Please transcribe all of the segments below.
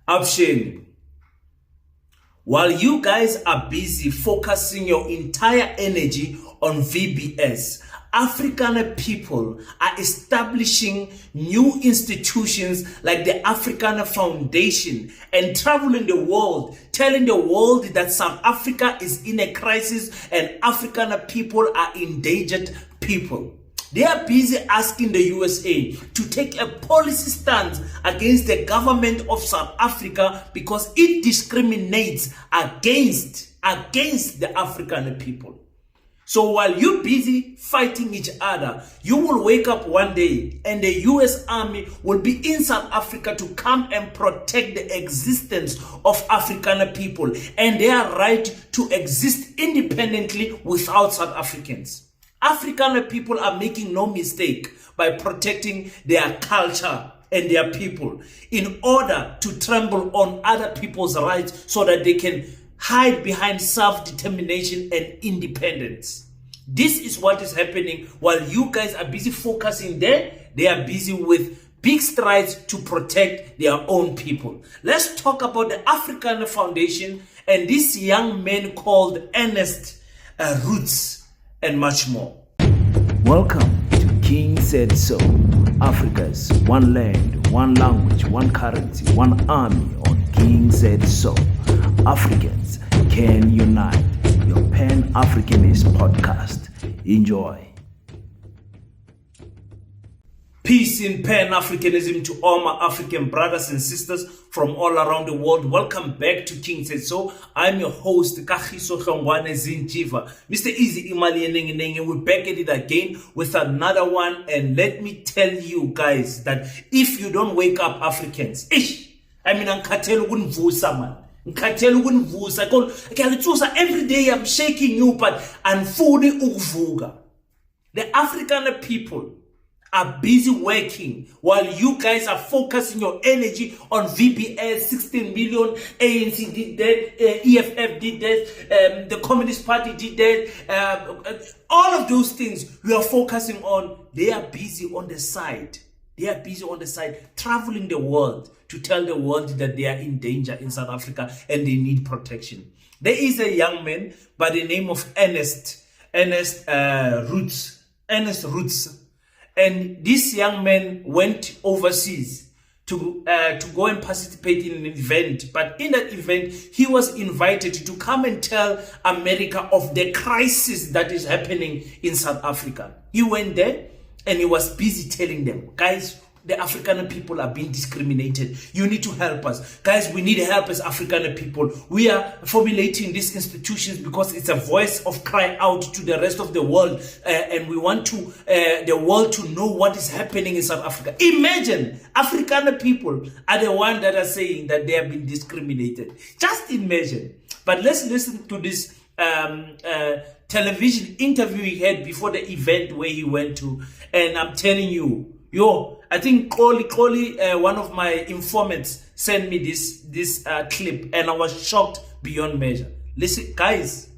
Option. While you guys are busy focusing your entire energy on VBS, Afrikaner people are establishing new institutions like the Afrikaaner Foundation and traveling the world, telling the world that South Africa is in a crisis and Afrikaner people are endangered people. They are busy asking the USA to take a policy stance against the government of South Africa because it discriminates against the Afrikaner people. So while you're busy fighting each other, you will wake up one day and the US Army will be in South Africa to come and protect the existence of Afrikaner people and their right to exist independently without South Africans. Afrikaner people are making no mistake by protecting their culture and their people in order to trample on other people's rights so that they can hide behind self-determination and independence. This is what is happening while you guys are busy focusing there. They are busy with big strides to protect their own people. Let's talk about the Afrikaaner Foundation and this young man called Ernst, Roets, and much more. Welcome to King Said So, Africa's one land, one language, one currency, one army on King Said So. Africans can unite. Your Pan-Africanist podcast. Enjoy. Peace in Pan-Africanism to all my African brothers and sisters from all around the world. Welcome back to King Said So. I'm your host, Kagiso Hlongwane Zinjiva. Mr. Easy Imali Nenge. We're back at it again with another one. And let me tell you guys that if you don't wake up Africans, every day I'm shaking you, but I'm fully uvuga. The Afrikaner people are busy working while you guys are focusing your energy on VBS, 16 million, ANC did that, EFF did that, the Communist Party did that, all of those things we are focusing on. They are busy on the side. They are busy on the side, traveling the world to tell the world that they are in danger in South Africa and they need protection. There is a young man by the name of Ernst Roets. And this young man went overseas to go and participate in an event. But in that event, he was invited to come and tell America of the crisis that is happening in South Africa. He went there and he was busy telling them, guys, the Afrikaner people are being discriminated. You need to help us. Guys, we need help as Afrikaner people. We are formulating these institutions because it's a voice of cry out to the rest of the world. And we want to the world to know what is happening in South Africa. Imagine Afrikaner people are the ones that are saying that they have been discriminated. Just imagine. But let's listen to this television interview he had before the event where he went to. And I'm telling you, I think Koli, one of my informants, sent me this clip, and I was shocked beyond measure. Listen, guys,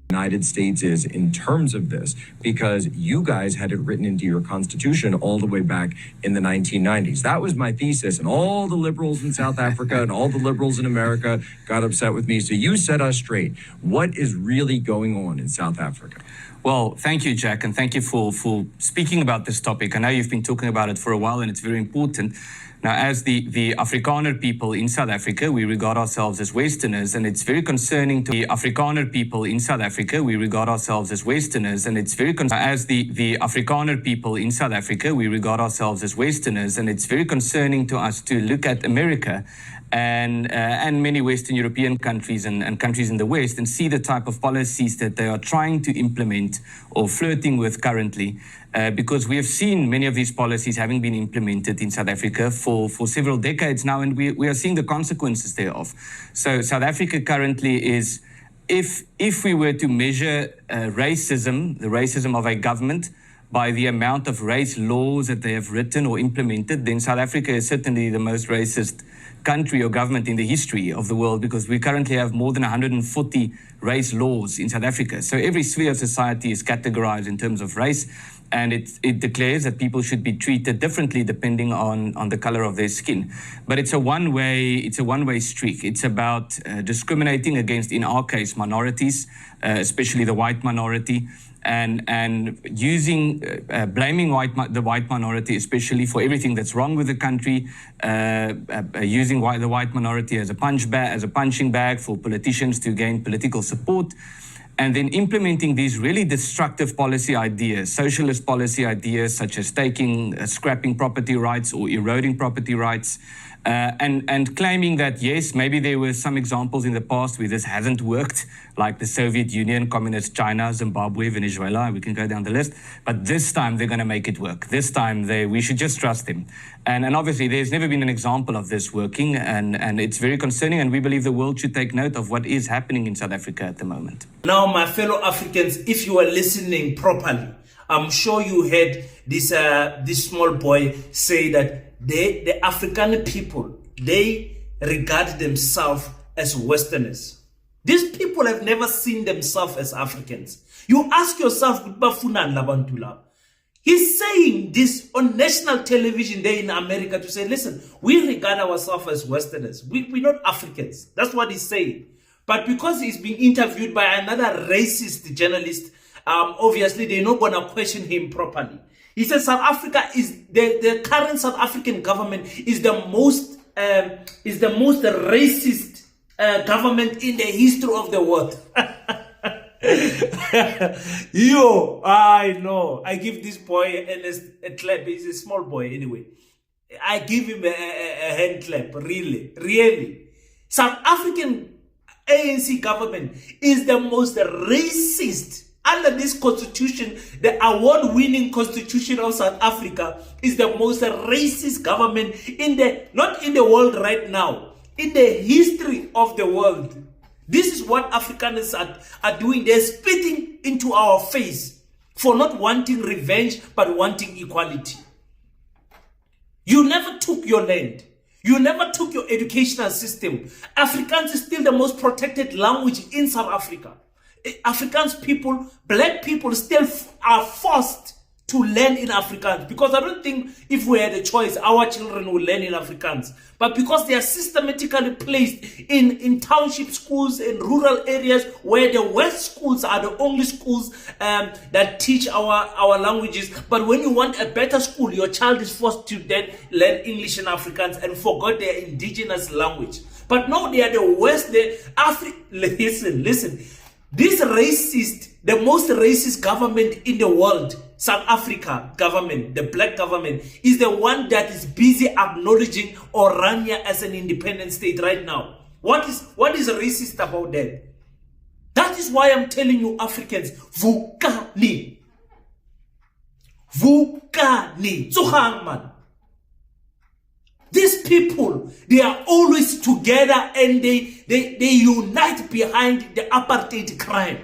United States is in terms of this, because you guys had it written into your constitution all the way back in the 1990s. That was my thesis, and all the liberals in South Africa and all the liberals in America got upset with me. So you set us straight. What is really going on in South Africa? Well, thank you, Jack, and thank you for speaking about this topic. I know you've been talking about it for a while, and it's very important. Now, as the Afrikaner people in South Africa, we regard ourselves as Westerners, and it's very concerning to the Afrikaner people in South Africa. We regard ourselves as Westerners, and it's very as the Afrikaner people in South Africa, we regard ourselves as Westerners, and it's very concerning to us to look at America and many Western European countries and countries in the West and see the type of policies that they are trying to implement or flirting with currently, because we have seen many of these policies having been implemented in South Africa for several decades now, and we are seeing the consequences thereof. So South Africa currently is, if we were to measure racism, the racism of a government, by the amount of race laws that they have written or implemented, then South Africa is certainly the most racist country or government in the history of the world, because we currently have more than 140 race laws in South Africa. So every sphere of society is categorized in terms of race. and it declares that people should be treated differently depending on the color of their skin. But it's a one-way streak. It's about discriminating against, in our case, minorities, especially the white minority, and using blaming the white minority, especially for everything that's wrong with the country, using the white minority as a punching bag for politicians to gain political support, and then implementing these really destructive policy ideas, socialist policy ideas, such as scrapping property rights or eroding property rights, and claiming that, yes, maybe there were some examples in the past where this hasn't worked, like the Soviet Union, Communist China, Zimbabwe, Venezuela, we can go down the list, but this time they're going to make it work. This time we should just trust them. And obviously there's never been an example of this working, and it's very concerning, and we believe the world should take note of what is happening in South Africa at the moment. Now, my fellow Africans, if you are listening properly, I'm sure you heard this small boy say that the Afrikaner people, they regard themselves as Westerners. These people have never seen themselves as Africans. You ask yourself, he's saying this on national television there in America to say, listen, we regard ourselves as Westerners. We're not Africans. That's what he's saying. But because he's being interviewed by another racist journalist, obviously they're not going to question him properly. He says South Africa is the current South African government is the most racist government in the history of the world. Yo, I know. I give this boy Ernst a clap. He's a small boy anyway. I give him a hand clap. Really. South African ANC government is the most racist. Under this constitution, the award-winning constitution of South Africa is the most racist government not in the world right now, in the history of the world. This is what Afrikaners are doing. They're spitting into our face for not wanting revenge, but wanting equality. You never took your land. You never took your educational system. Afrikaans is still the most protected language in South Africa. Afrikaans people, black people still are forced to learn in Afrikaans, because I don't think if we had a choice, our children will learn in Afrikaans. But because they are systematically placed in township schools, in rural areas, where the West schools are the only schools that teach our languages. But when you want a better school, your child is forced to then learn English and Afrikaans and forget their indigenous language. But no, they are the West. Listen. This the most racist government in the world, South Africa government, the black government, is the one that is busy acknowledging Orania as an independent state right now. What is racist about that? That is why I'm telling you, Africans, vukani. Zuhang, man. These people, they are always together, and they unite behind the apartheid crime.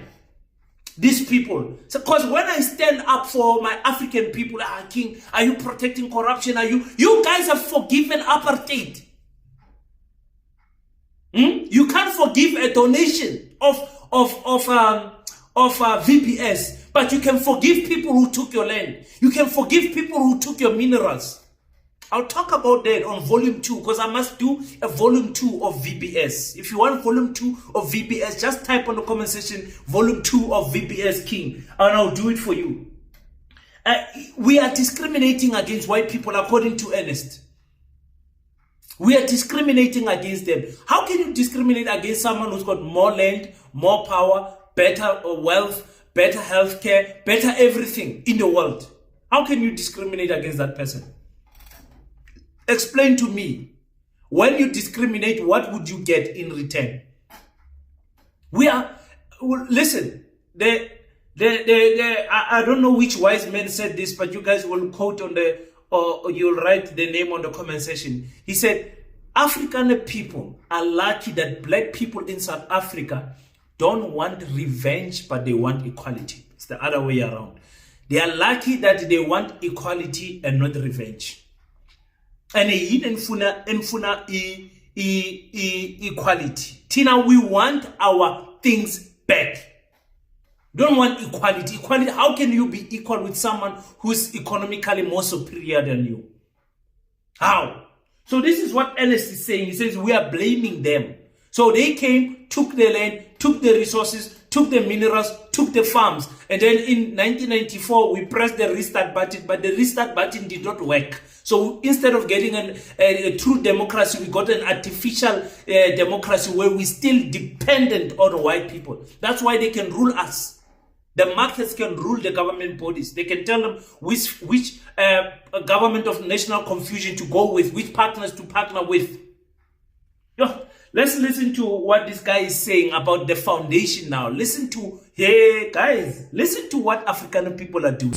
These people. Because when I stand up for my African people, King, are you protecting corruption? You guys have forgiven apartheid. You can't forgive a donation of VPS, but you can forgive people who took your land. You can forgive people who took your minerals. I'll talk about that on volume 2, because I must do a volume 2 of VBS. If you want volume 2 of VBS, just type on the comment section volume 2 of VBS King, and I'll do it for you. We are discriminating against white people according to Ernst. We are discriminating against them. How can you discriminate against someone who's got more land, more power, better wealth, better healthcare, better everything in the world? How can you discriminate against that person? Explain to me. When you discriminate, what would you get in return? Listen, I don't know which wise man said this, but you guys will quote or you'll write the name on the comment section. He said, Afrikaner people are lucky that black people in South Africa don't want revenge, but they want equality. It's the other way around. They are lucky that they want equality and not revenge. And equality. Tina, we want our things back. We don't want equality. Equality, how can you be equal with someone who's economically more superior than you? How? So this is what Ernst is saying. He says we are blaming them. So they came, took the land, took the resources, took the minerals, took the farms. And then in 1994, we pressed the restart button, but the restart button did not work. So instead of getting a true democracy, we got an artificial democracy where we're still dependent on white people. That's why they can rule us. The markets can rule the government bodies. They can tell them which government of national confusion to go with, which partners to partner with. Let's listen to what this guy is saying about the foundation now. Listen to, hey guys, listen to what Afrikaner people are doing.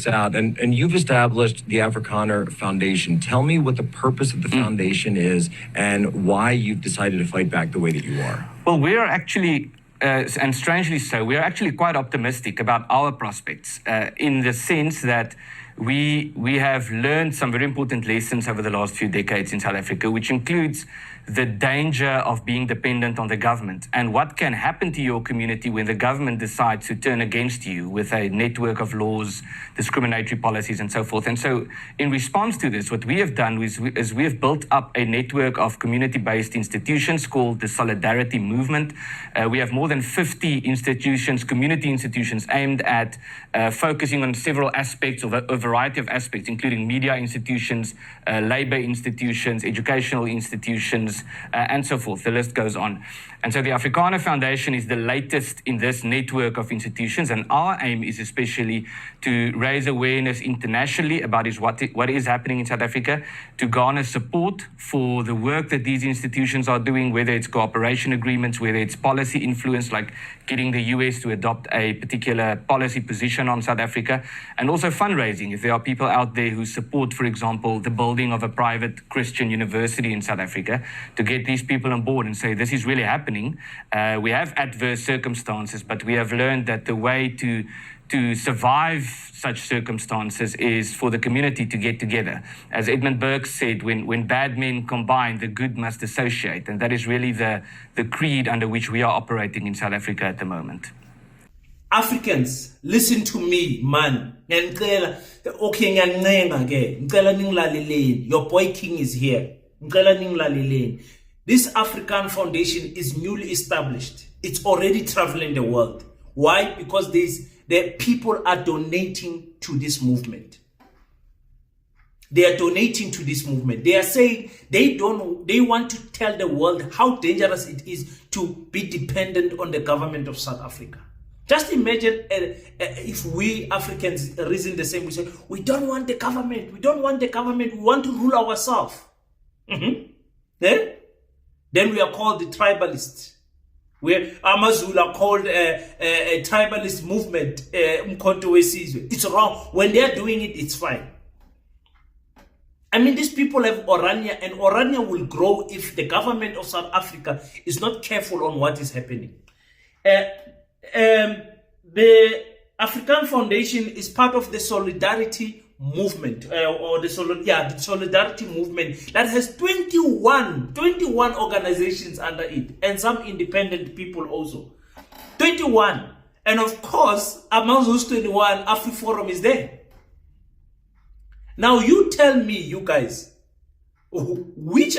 And you've established the Afrikaaner Foundation. Tell me what the purpose of the foundation is and why you've decided to fight back the way that you are. Well, we are actually, and strangely so, we are actually quite optimistic about our prospects in the sense that we have learned some very important lessons over the last few decades in South Africa, which includes the danger of being dependent on the government and what can happen to your community when the government decides to turn against you with a network of laws, discriminatory policies, and so forth. And so in response to this, what we have done is we have built up a network of community-based institutions called the Solidarity Movement. We have more than 50 institutions, community institutions, aimed at focusing on several aspects of a variety of aspects, including media institutions, labor institutions, educational institutions, and so forth. The list goes on. And so the Afrikaaner Foundation is the latest in this network of institutions, and our aim is especially to raise awareness internationally about what is happening in South Africa, to garner support for the work that these institutions are doing, whether it's cooperation agreements, whether it's policy influence, like getting the US to adopt a particular policy position on South Africa, and also fundraising. If there are people out there who support, for example, the building of a private Christian university in South Africa, to get these people on board and say, this is really happening. We have adverse circumstances, but we have learned that the way to survive such circumstances is for the community to get together. As Edmund Burke said, when bad men combine, the good must associate. And that is really the creed under which we are operating in South Africa at the moment. Africans, listen to me, man. Your boy King is here. This African Foundation is newly established. It's already traveling the world. Why? Because the people are donating to this movement. They are donating to this movement. They are saying they want to tell the world how dangerous it is to be dependent on the government of South Africa. Just imagine if we Africans reason the same. We say, we don't want the government. We don't want the government. We want to rule ourselves. Then we are called the tribalists. Amazulu are called a tribalist movement. It's wrong. When they are doing it, it's fine. I mean, these people have Orania, and Orania will grow if the government of South Africa is not careful on what is happening. The African Foundation is part of the Solidarity Movement, the Solidarity Movement that has 21 organizations under it, and some independent people also. 21. And of course, among those 21, AfriForum is there. Now you tell me, you guys, which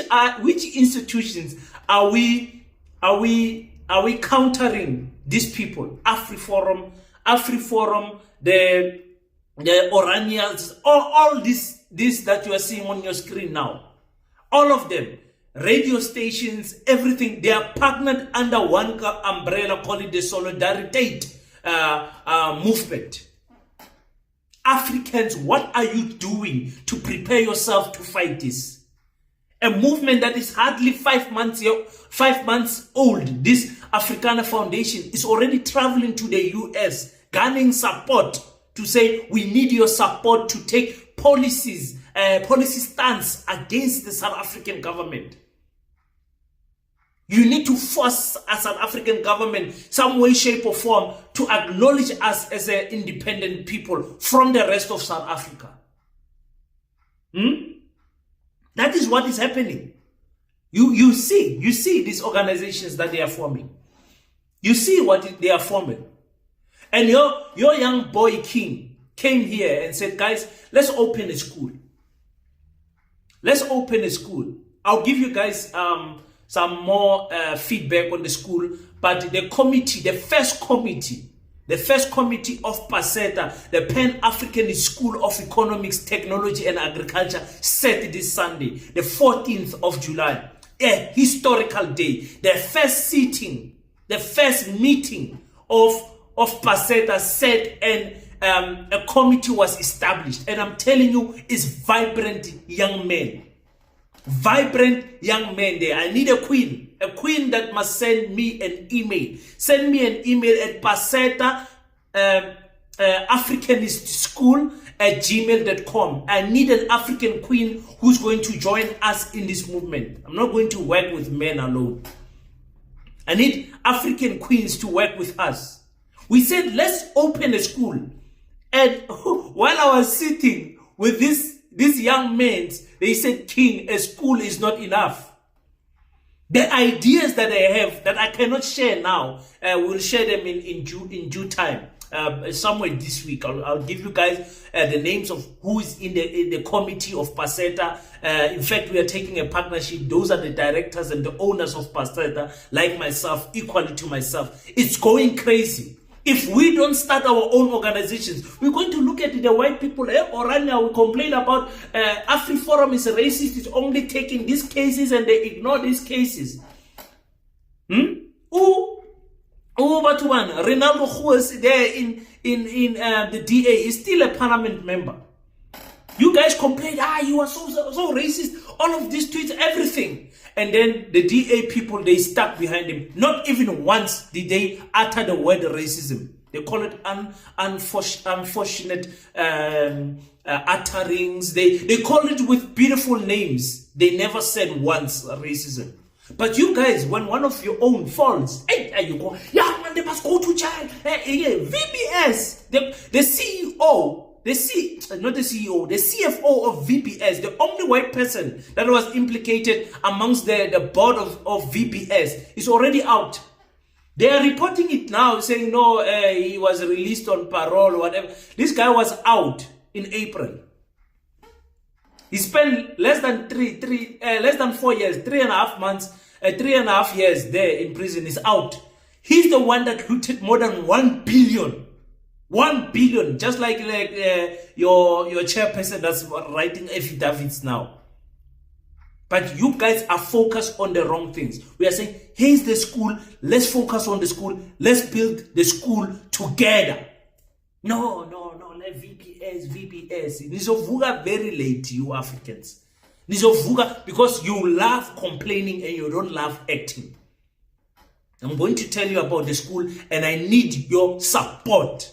institutions are we countering these people? AfriForum, the Oranians, all this that you are seeing on your screen now, all of them, radio stations, everything, they are partnered under one umbrella called the Solidarity Movement. Africans, what are you doing to prepare yourself to fight this? A movement that is hardly 5 months old. This Afrikaaner Foundation is already traveling to the US, garnering support to say, we need your support to take policy stance against the South African government. You need to force a South African government, some way, shape, or form, to acknowledge us as an independent people from the rest of South Africa. That is what is happening. You see these organizations that they are forming. You see what they are forming. And your young boy King came here and said, guys, let's open a school. Let's open a school. I'll give you guys some more feedback on the school, but the committee, the first committee of PASETA, the Pan-African School of Economics, Technology and Agriculture, set this Sunday, the 14th of July, a historical day, the first sitting, the first meeting of PASETA set, and a committee was established. And I'm telling you, it's vibrant young men. Vibrant young men there. I need a queen that must send me an email. Send me an email at paseta Africanist School at gmail.com. I need an African queen who's going to join us in this movement. I'm not going to work with men alone. I need African queens to work with us. We said, let's open a school. And while I was sitting with these young men, they said, King, a school is not enough. The ideas that I have that I cannot share now, we'll share them in due time. Somewhere this week, I'll give you guys the names of who is in the committee of PASETA. In fact, we are taking a partnership. Those are the directors and the owners of PASETA, like myself, equally to myself. It's going crazy. If we don't start our own organizations, we're going to look at the white people. Or right now, we complain about AfriForum is racist. It's only taking these cases and they ignore these cases. Batuman, Ronaldo, who is there in the DA, is still a parliament member. You guys complain, you are so racist, all of these tweets, everything. And then the DA people, they stuck behind him. Not even once did they utter the word racism. They call it unfortunate utterings. They call it with beautiful names. They never said once racism. But you guys, when one of your own falls, you go, yeah, man, they must go to jail. VBS, the CEO, not the CEO, the CFO of VBS, the only white person that was implicated amongst the board of VBS, is already out. They are reporting it now, saying, no, he was released on parole or whatever. This guy was out in April. He spent less than 4 years, 3.5 months, 3.5 years there in prison. He's out. He's the one that looted more than 1 billion. 1 billion, just like your chairperson that's writing affidavits now. But you guys are focused on the wrong things. We are saying, here's the school. Let's focus on the school. Let's build the school together. No, let VBS. Nizovuga very late, you Africans. Nizovuga, because you love complaining and you don't love acting. I'm going to tell you about the school and I need your support.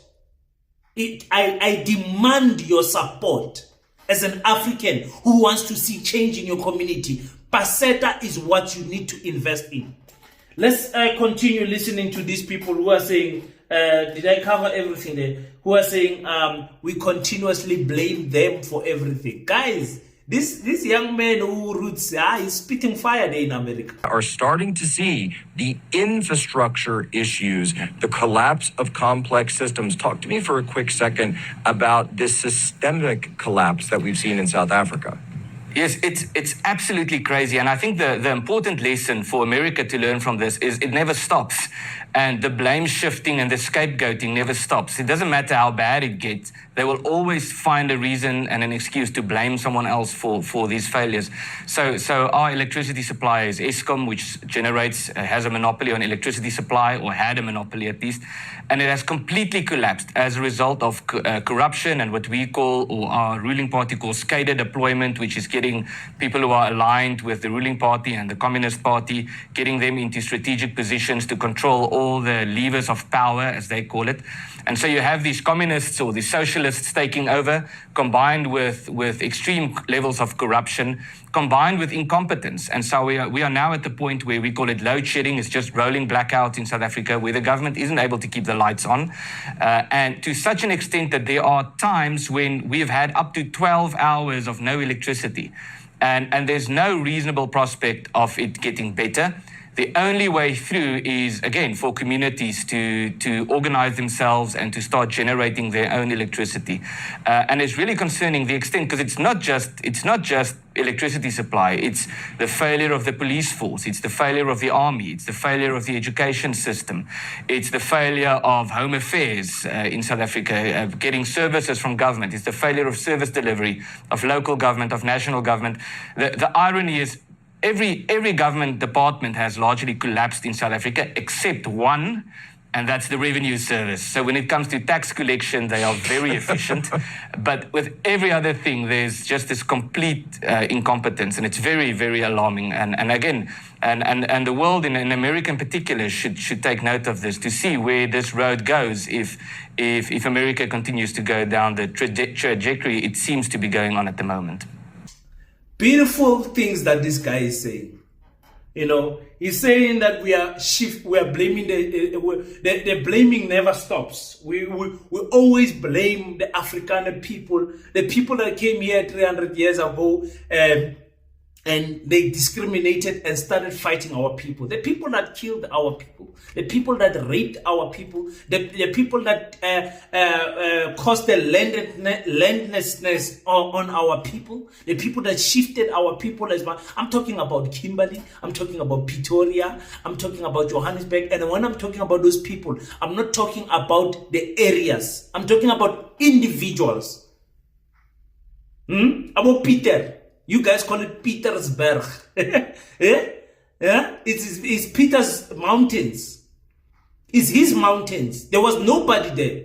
I demand your support as an African who wants to see change in your community. PASETA is what you need to invest in. Let's continue listening to these people who are saying, did I cover everything there? Who are saying we continuously blame them for everything. Guys, this young man who Roets, he's spitting fire there in America. Are starting to see the infrastructure issues, the collapse of complex systems. Talk to me for a quick second about this systemic collapse that we've seen in South Africa. Yes, it's absolutely crazy. And I think the important lesson for America to learn from this is it never stops. And the blame shifting and the scapegoating never stops. It doesn't matter how bad it gets. They will always find a reason and an excuse to blame someone else for these failures. So our electricity supplier is Eskom, which has a monopoly on electricity supply, or had a monopoly at least. And it has completely collapsed as a result of corruption and what we call, or our ruling party calls, cadre deployment, which is getting people who are aligned with the ruling party and the Communist Party, getting them into strategic positions to control all the levers of power, as they call it. And so you have these communists or the socialists taking over, combined with extreme levels of corruption, combined with incompetence. And so we are now at the point where we call it load shedding. It's just rolling blackout in South Africa, where the government isn't able to keep the lights on. And to such an extent that there are times when we've had up to 12 hours of no electricity. And there's no reasonable prospect of it getting better. the only way through is, again, for communities to organize themselves and to start generating their own electricity. And it's really concerning the extent, because it's not just electricity supply, it's the failure of the police force, it's the failure of the army, it's the failure of the education system, it's the failure of home affairs in South Africa, getting services from government, it's the failure of service delivery, of local government, of national government. The irony is every government department has largely collapsed in South Africa except one, and that's the revenue service. So when it comes to tax collection, they are very efficient. But with every other thing, there's just this complete incompetence, and it's very, very alarming. And again, and the world, in America in particular, should take note of this to see where this road goes if America continues to go down the trajectory it seems to be going on at the moment. Beautiful things that this guy is saying. You know, he's saying that we are blaming the blaming never stops. We always blame the Afrikaner people, the people that came here 300 years ago, and they discriminated and started fighting our people. The people that killed our people, the people that raped our people, the people that caused the landlessness on our people, the people that shifted our people as well. I'm talking about Kimberley, I'm talking about Pretoria, I'm talking about Johannesburg, and when I'm talking about those people, I'm not talking about the areas. I'm talking about individuals. About Peter. You guys call it Petersburg. Yeah? It's Peter's mountains. It's his mountains. There was nobody there.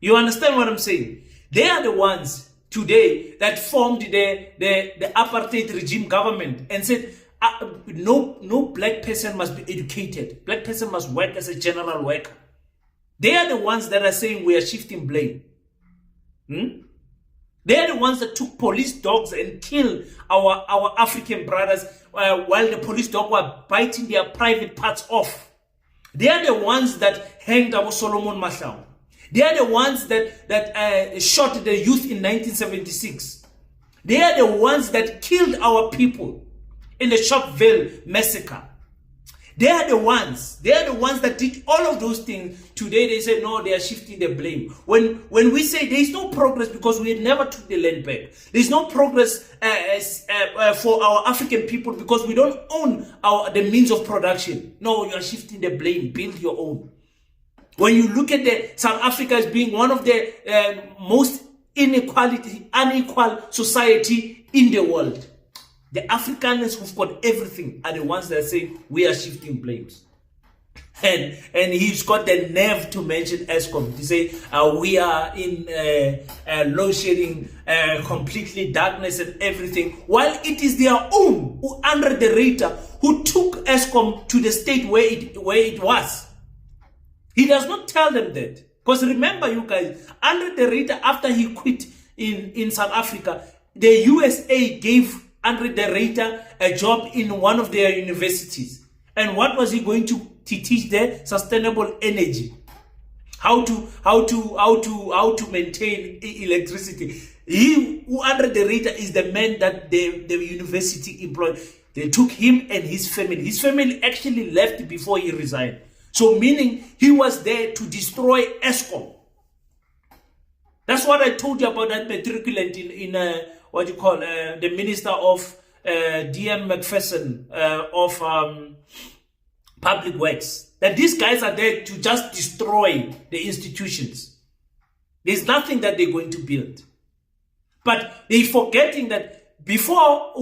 You understand what I'm saying? They are the ones today that formed the apartheid regime government and said, no black person must be educated. Black person must work as a general worker. They are the ones that are saying we are shifting blame. They are the ones that took police dogs and killed our African brothers while the police dogs were biting their private parts off. They are the ones that hanged our Solomon Mahlangu. They are the ones that shot the youth in 1976. They are the ones that killed our people in the Sharpeville massacre. They are the ones that did all of those things. Today they say, no, they are shifting the blame. When we say there is no progress because we never took the land back. There is no progress for our African people because we don't own the means of production. No, you are shifting the blame. Build your own. When you look at South Africa as being one of the most unequal society in the world, the Afrikaners who've got everything are the ones that say we are shifting blames. And he's got the nerve to mention ESCOM, to say we are in load shedding, completely darkness and everything, while it is their own under the radar who took ESCOM to the state where it was. He does not tell them that. Because remember, you guys, under the radar, after he quit in South Africa, the USA gave Andre de Ruyter a job in one of their universities. And what was he going to teach there? Sustainable energy. How to maintain electricity. Andre de Ruyter is the man that the university employed. They took him and his family. His family actually left before he resigned. So meaning he was there to destroy ESCOM. That's what I told you about that matriculant in the minister of DM McPherson of Public Works. That these guys are there to just destroy the institutions. There's nothing that they're going to build. But they're forgetting that before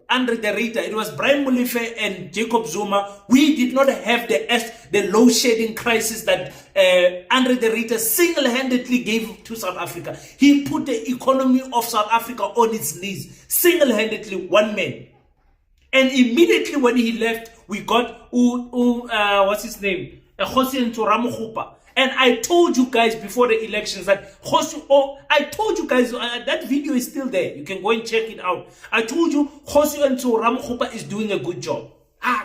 Andre de Ruyter, it was Brian Molefe and Jacob Zuma. We did not have the load shedding crisis that Andre de Ruyter single-handedly gave to South Africa. He put the economy of South Africa on its knees, single-handedly, one man. And immediately when he left, we got what's his name? Kgosi Ramokgopa. And I told you guys before the elections that I told you guys that video is still there. You can go and check it out. I told you Kgosi Ramokgopa is doing a good job.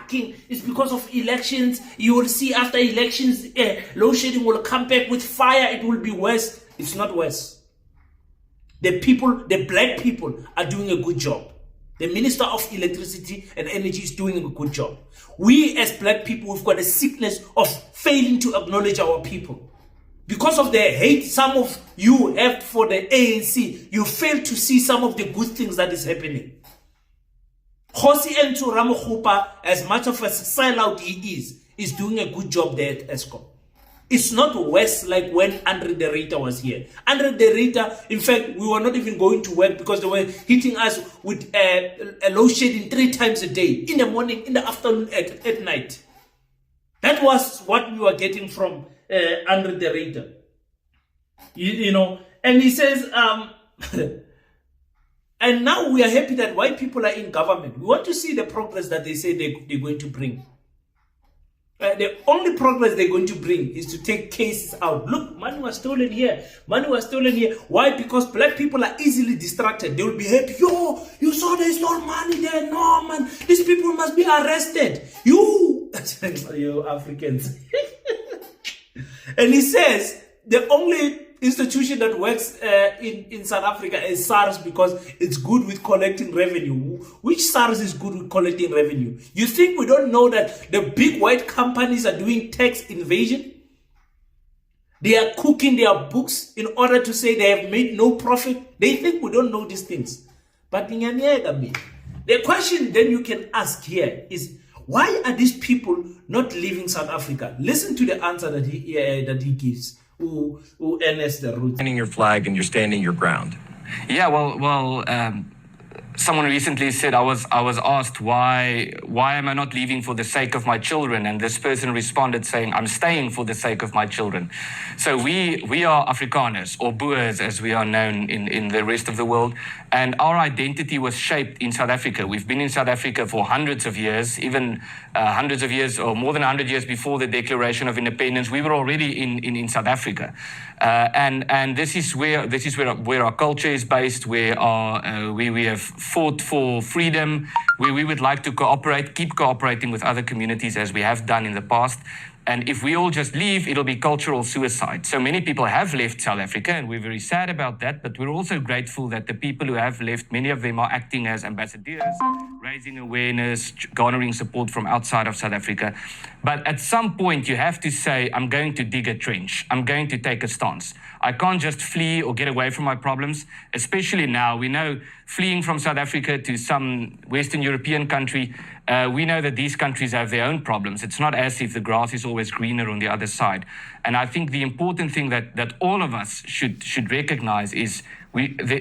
King, it's because of elections. You will see after elections, load shedding will come back with fire. It will be worse. It's not worse. The people, the black people, are doing a good job. The Minister of Electricity and Energy is doing a good job. We as black people, we've got a sickness of failing to acknowledge our people. Because of the hate some of you have for the ANC, you fail to see some of the good things that is happening. Khosi Ntu Ramokgopa, as much of a sellout he is doing a good job there at Eskom. It's not worse like when Andre de Ruyter was here. Andre de Ruyter, in fact, we were not even going to work because they were hitting us with a load shedding 3 times a day, in the morning, in the afternoon, at night. That was what we were getting from Andre de Ruyter. You know, and he says, and now we are happy that white people are in government. We want to see the progress that they say they're going to bring. The only progress they're going to bring is to take cases out. Look, money was stolen here. Money was stolen here. Why? Because black people are easily distracted. They will be happy. Yo, you saw they stole money there. No, man. These people must be arrested. You Africans. And he says the only institution that works in South Africa is SARS because it's good with collecting revenue. Which SARS is good with collecting revenue? You think we don't know that the big white companies are doing tax invasion? They are cooking their books in order to say they have made no profit. They think we don't know these things. But the question then you can ask here is, why are these people not leaving South Africa? Listen to the answer that he gives. Ernst, the Roets. Standing your flag and you're standing your ground. Yeah, well, someone recently said I was asked why am I not leaving for the sake of my children, and this person responded saying I'm staying for the sake of my children. So we are Afrikaners, or Boers as we are known in the rest of the world, and our identity was shaped in South Africa. We've been in South Africa for hundreds of years, even hundreds of years or more than 100 years before the Declaration of Independence. We were already in South Africa, and this is where our culture is based, where we have fought for freedom, where we would like to keep cooperating with other communities as we have done in the past. And if we all just leave, it'll be cultural suicide. So many people have left South Africa, and we're very sad about that, but we're also grateful that the people who have left, many of them are acting as ambassadors, raising awareness, garnering support from outside of South Africa. But at some point, you have to say, I'm going to dig a trench. I'm going to take a stance. I can't just flee or get away from my problems, especially now. We know fleeing from South Africa to some Western European country, we know that these countries have their own problems. It's not as if the grass is always greener on the other side. And I think the important thing that all of us should recognize is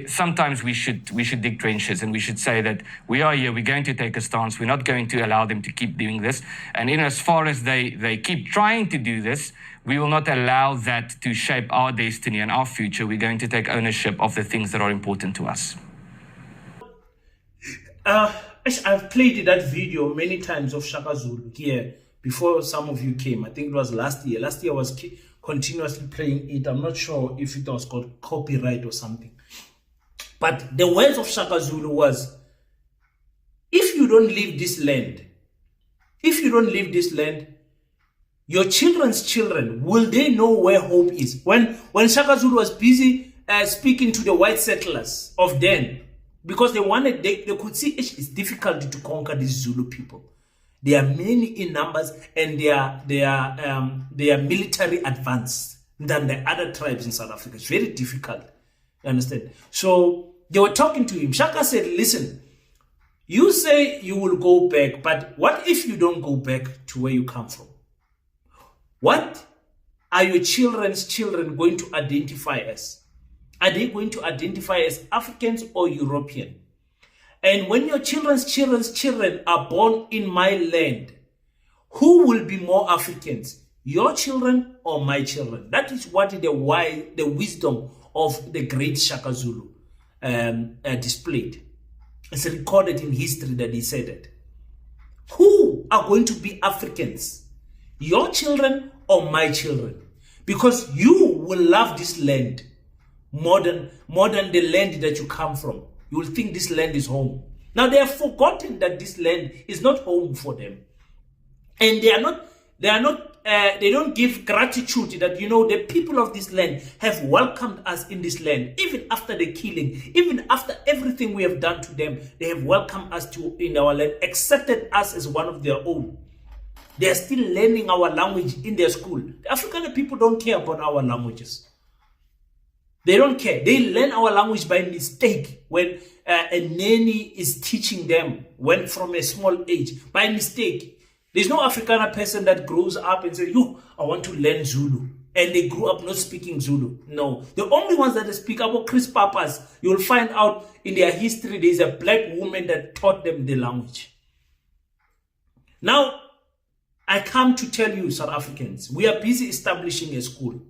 sometimes we should dig trenches, and we should say that we are here, we're going to take a stance, we're not going to allow them to keep doing this. And in as far as they keep trying to do this, we will not allow that to shape our destiny and our future. We're going to take ownership of the things that are important to us. I've played that video many times of Shaka Zulu here before some of you came. I think it was last year. Last year I was continuously playing it. I'm not sure if it was called copyright or something. But the words of Shaka Zulu was, if you don't leave this land, your children's children, will they know where home is? When Shaka Zulu was busy speaking to the white settlers of then, because they could see it's difficult to conquer these Zulu people. They are many in numbers, and they are military advanced than the other tribes in South Africa. It's very difficult. You understand? So they were talking to him. Shaka said, listen, you say you will go back, but what if you don't go back to where you come from? What are your children's children going to identify as? Are they going to identify as Africans or European? And when your children's children are born in my land, who will be more Africans? Your children or my children? That is what the wisdom of the great Shaka Zulu displayed. It's recorded in history that he said it. Who are going to be Africans? Your children or my children? Because you will love this land more than the land that you come from. You will think this land is home. Now they have forgotten that this land is not home for them. And they are not give gratitude that, you know, the people of this land have welcomed us in this land, even after the killing, even after everything we have done to them. They have welcomed us in our land, accepted us as one of their own. They are still learning our language in their school. The African people don't care about our languages. They don't care. They learn our language by mistake when a nanny is teaching them when from a small age. By mistake. There's no Afrikaner person that grows up and says, I want to learn Zulu. And they grew up not speaking Zulu. No. The only ones that speak about Chris Papas, you'll find out in their history, there's a black woman that taught them the language. Now, I come to tell you, South Africans, we are busy establishing a school.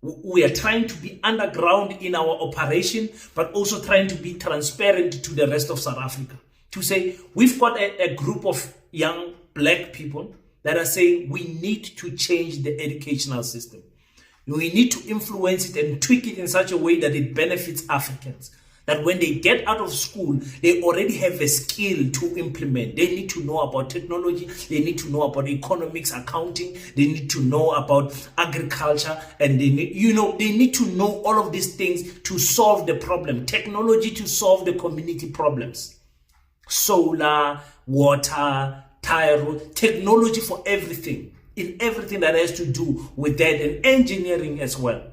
We are trying to be underground in our operation, but also trying to be transparent to the rest of South Africa. To say, we've got a group of young black people that are saying we need to change the educational system. We need to influence it and tweak it in such a way that it benefits Africans. That when they get out of school, they already have a skill to implement. They need to know about technology. They need to know about economics, accounting. They need to know about agriculture. And they need to know all of these things to solve the problem. Technology to solve the community problems. Solar, water, tire, technology for everything. In everything that has to do with that, and engineering as well.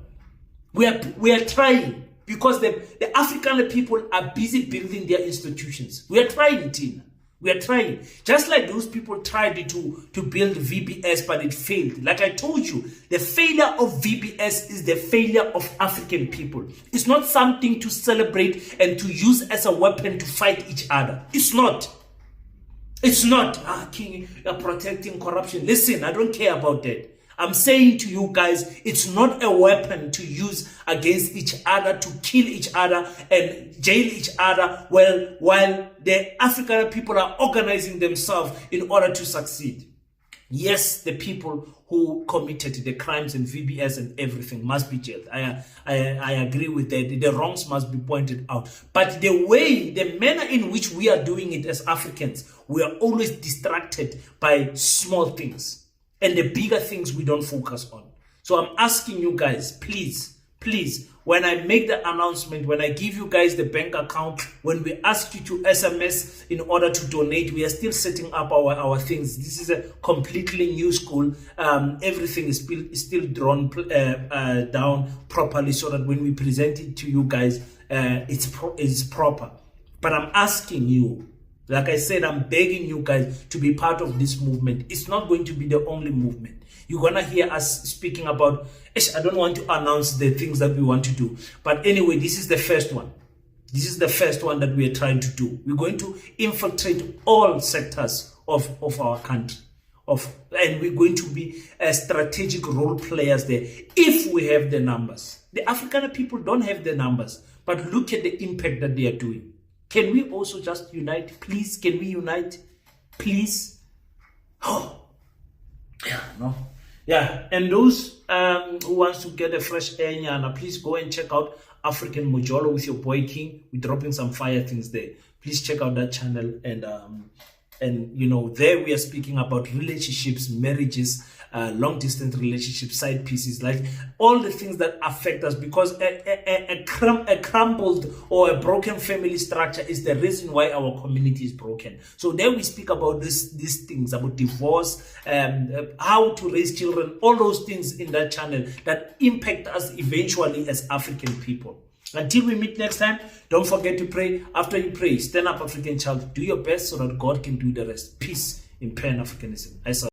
We are trying. Because the African people are busy building their institutions. We are trying, Tina. We are trying. Just like those people tried to build VBS, but it failed. Like I told you, the failure of VBS is the failure of African people. It's not something to celebrate and to use as a weapon to fight each other. It's not. It's not. King, protecting corruption. Listen, I don't care about that. I'm saying to you guys, it's not a weapon to use against each other, to kill each other and jail each other while the African people are organizing themselves in order to succeed. Yes, the people who committed the crimes in VBS and everything must be jailed. I agree with that. The wrongs must be pointed out. But the manner in which we are doing it as Africans, we are always distracted by small things. And the bigger things we don't focus on. So I'm asking you guys, please, when I make the announcement, when I give you guys the bank account, when we ask you to SMS in order to donate, we are still setting up our things. This is a completely new school. Everything is still drawn down properly so that when we present it to you guys, it's proper. But I'm asking you, like I said, I'm begging you guys to be part of this movement. It's not going to be the only movement. You're going to hear us speaking about, I don't want to announce the things that we want to do. But anyway, this is the first one. This is the first one that we are trying to do. We're going to infiltrate all sectors of our country. And we're going to be strategic role players there if we have the numbers. The African people don't have the numbers. But look at the impact that they are doing. Can we also just unite? Please, can we unite? Please? Oh, yeah, no. Yeah, and those who wants to get a fresh air, Nyana, please go and check out African Mojolo with your boy King. We're dropping some fire things there. Please check out that channel. And you know, there we are speaking about relationships, marriages, long distance relationships, side pieces, like all the things that affect us, because a crumbled or a broken family structure is the reason why our community is broken. So there we speak about these things, about divorce, how to raise children, all those things in that channel that impact us eventually as African people. Until we meet next time, don't forget to pray. After you pray, stand up, African child. Do your best so that God can do the rest. Peace in Pan-Africanism.